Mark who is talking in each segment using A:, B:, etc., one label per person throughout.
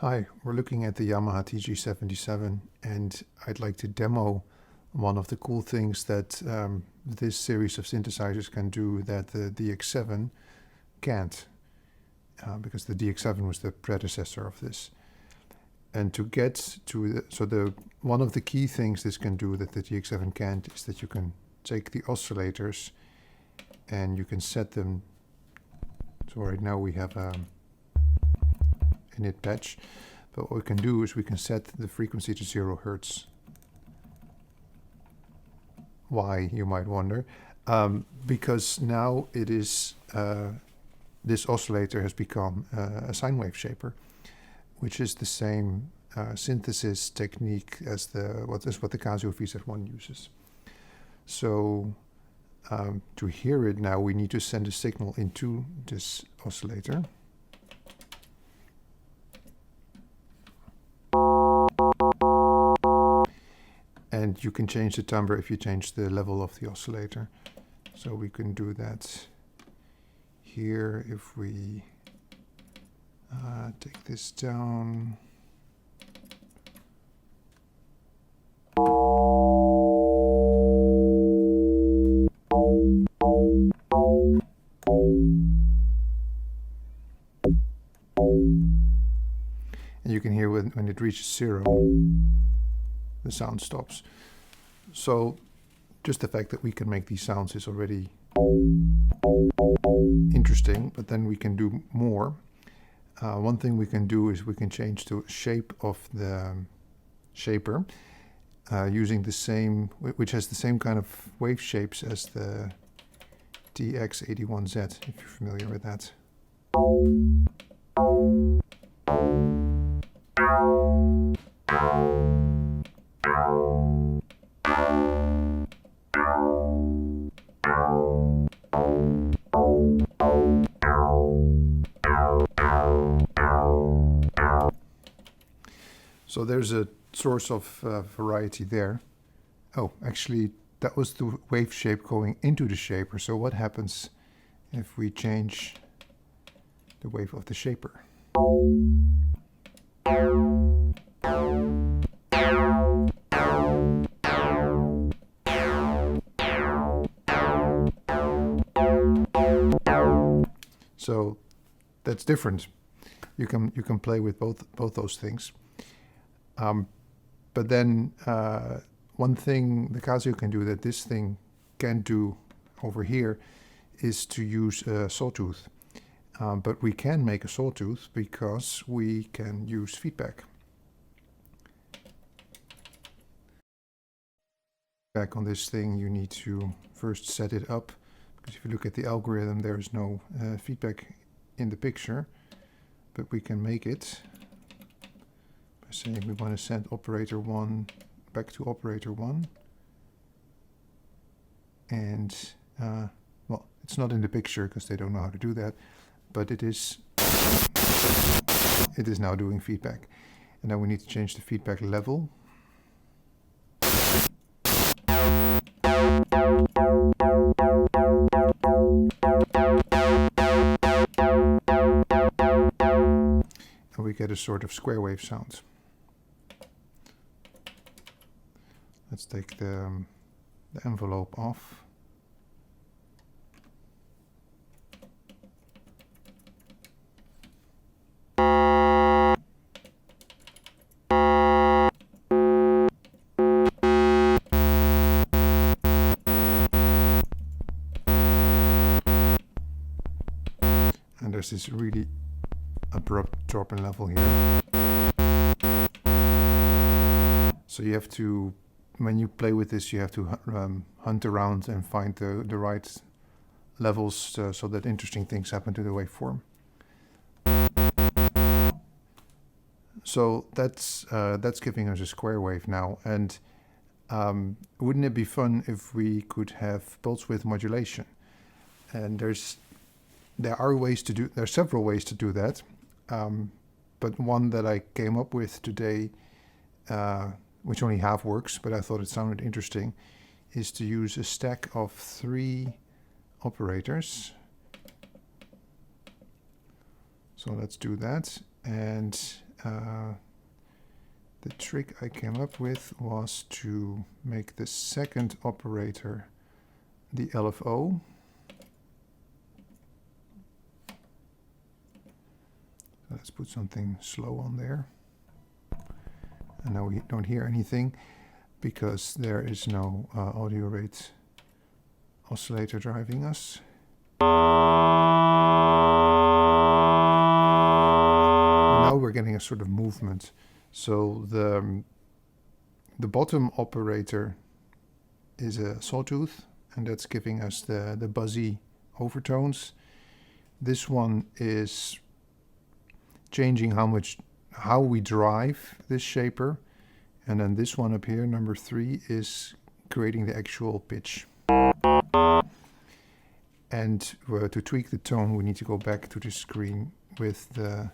A: Hi, we're looking at the Yamaha TG77 and I'd like to demo one of the cool things that this series of synthesizers can do that the DX7 can't, because the DX7 was the predecessor of this. And to get to one of the key things this can do that the DX7 can't is that you can take the oscillators and you can set them. So right now we have a init patch, but what we can do is we can set the frequency to 0 Hertz. Why, you might wonder? Because now it is this oscillator has become a sine wave shaper, which is the same synthesis technique as what the Casio VZ1 uses. So to hear it now, we need to send a signal into this oscillator. And you can change the timbre if you change the level of the oscillator. So we can do that here if we take this down. And you can hear when it reaches 0, the sound stops. So just the fact that we can make these sounds is already interesting, but then we can do more. One thing we can do is we can change the shape of the shaper using the same, which has the same kind of wave shapes as the TX81Z, if you're familiar with that. So there's a source of variety there. Oh, actually, that was the wave shape going into the shaper. So what happens if we change the wave of the shaper? So that's different. You can play with both those things. But then one thing the Casio can do that this thing can't do over here is to use a sawtooth. But we can make a sawtooth because we can use feedback. Back on this thing, you need to first set it up, because if you look at the algorithm, there is no feedback in the picture, but we can make it by saying we want to send operator 1 back to operator 1. And well, it's not in the picture because they don't know how to do that, but it is now doing feedback. And now we need to change the feedback level. And we get a sort of square wave sound. Let's take the envelope off. And there's this really abrupt drop in level here. So you have to, when you play with this, you have to hunt around and find the right levels so that interesting things happen to the waveform. So that's giving us a square wave now. And wouldn't it be fun if we could have pulse width modulation? And there are several ways to do that. But one that I came up with today, which only half works, but I thought it sounded interesting, is to use a stack of 3 operators. So let's do that. And the trick I came up with was to make the second operator the LFO. Let's put something slow on there. And now we don't hear anything because there is no audio rate oscillator driving us. Now we're getting a sort of movement. So the bottom operator is a sawtooth, and that's giving us the buzzy overtones. This one is changing how we drive this shaper, and then this one up here, number 3, is creating the actual pitch. And to tweak the tone, we need to go back to the screen with the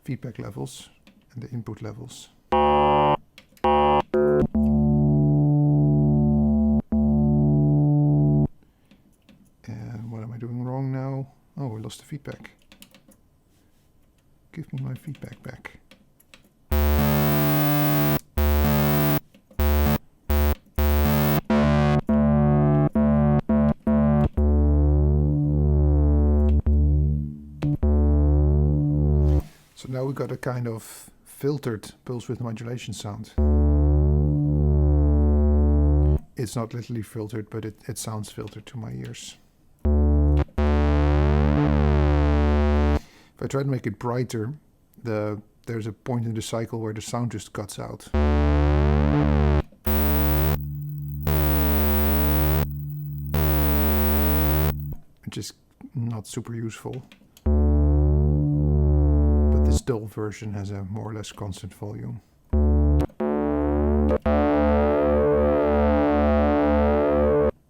A: feedback levels and the input levels. And what am I doing wrong now? Oh, we lost the feedback. Give me my feedback back. So now we got a kind of filtered pulse width modulation sound. It's not literally filtered, but it sounds filtered to my ears. If I try to make it brighter, there's a point in the cycle where the sound just cuts out. Which is not super useful. But this dull version has a more or less constant volume.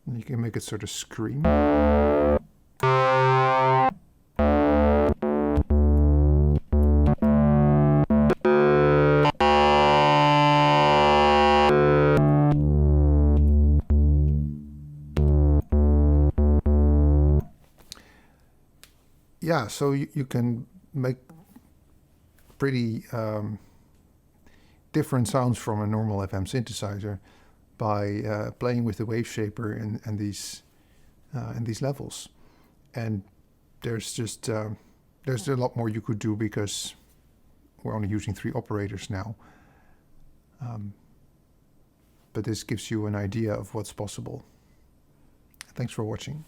A: And you can make it sort of scream. Yeah, so you can make pretty different sounds from a normal FM synthesizer by playing with the waveshaper and these levels. And there's just there's a lot more you could do because we're only using 3 operators now. But this gives you an idea of what's possible. Thanks for watching.